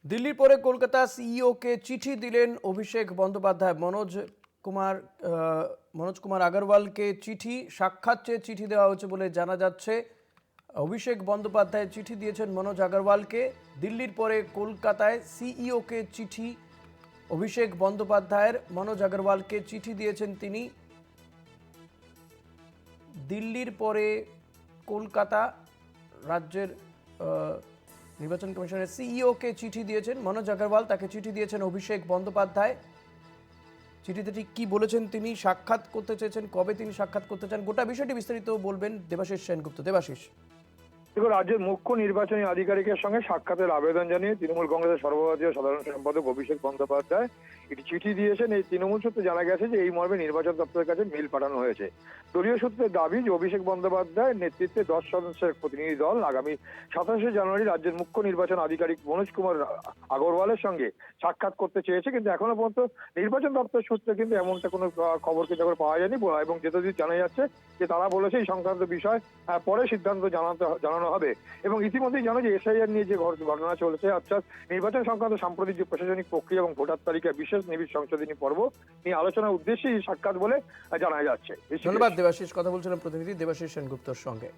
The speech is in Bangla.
দিল্লির পরে কলকাতা সিইওকে চিঠি দিলেন অভিষেক বন্দ্যোপাধ্যায়। মনোজ কুমার আগরওয়ালকে চিঠি সাক্ষাৎ চেয়ে চিঠি দেওয়া হয়েছে বলে জানা যাচ্ছে। অভিষেক বন্দ্যোপাধ্যায় চিঠি দিয়েছেন মনোজ আগরওয়ালকে। দিল্লির পরে কলকাতায় সিইওকে চিঠি অভিষেক বন্দ্যোপাধ্যায়ের। মনোজ আগরওয়ালকে চিঠি দিয়েছেন তিনি। দিল্লির পরে কলকাতা রাজ্যের নির্বাচন কমিশনের সিইওকে চিঠি দিয়েছেন মনোজ আগরওয়াল, তাকে চিঠি দিয়েছেন অভিষেক বন্দ্যোপাধ্যায়। চিঠিতে ঠিক কী বলেছেন তিনি, সাক্ষাৎ করতে চেয়েছেন, কবে তিনি সাক্ষাৎ করতে চান, গোটা বিষয়টি বিস্তারিত বলবেন দেবাশিস সেনগুপ্ত। দেবাশিস, দেখুন, রাজ্যের মুখ্য নির্বাচনী আধিকারিকের সঙ্গে সাক্ষাতের আবেদন জানিয়ে তৃণমূল কংগ্রেসের সর্বভারতীয় সাধারণ সম্পাদক অভিষেক বন্দ্যোপাধ্যায় একটি চিঠি দিয়েছেন। এই তৃণমূল সূত্রে জানা গেছে যে এই মর্মে নির্বাচন দপ্তরের কাছে মেইল পাঠানো হয়েছে। দলীয় সূত্রের দাবি যে অভিষেক বন্দ্যোপাধ্যায়ের নেতৃত্বে 10 সদস্যের প্রতিনিধি দল আগামী 27শে জানুয়ারি রাজ্যের মুখ্য নির্বাচন আধিকারিক মনোজ কুমার আগরওয়ালের সঙ্গে সাক্ষাৎ করতে চেয়েছে, কিন্তু এখনো পর্যন্ত নির্বাচন দপ্তর সূত্রে কিন্তু এমনটা কোনো খবর কিন্তু এখন পাওয়া যায়নি। এবং যতদূর জানা যাচ্ছে যে তারা বলেছে এই সংক্রান্ত বিষয় পরে সিদ্ধান্ত জানানো হবে। এবং ইতিমধ্যেই জানো যে এসআইআর নিয়ে যে ঘটনা চলেছে, অর্থাৎ নির্বাচন সংক্রান্ত সাম্প্রতিক যে প্রশাসনিক প্রক্রিয়া এবং ভোটার তালিকা বিশেষ নিবিড় সংশোধনী পর্ব নিয়ে আলোচনার উদ্দেশ্যেই সাক্ষাৎ বলে জানা যাচ্ছে। ধন্যবাদ দেবাশিস। কথা বলছিলাম প্রতিনিধি দেবাশিস সেনগুপ্তর সঙ্গে।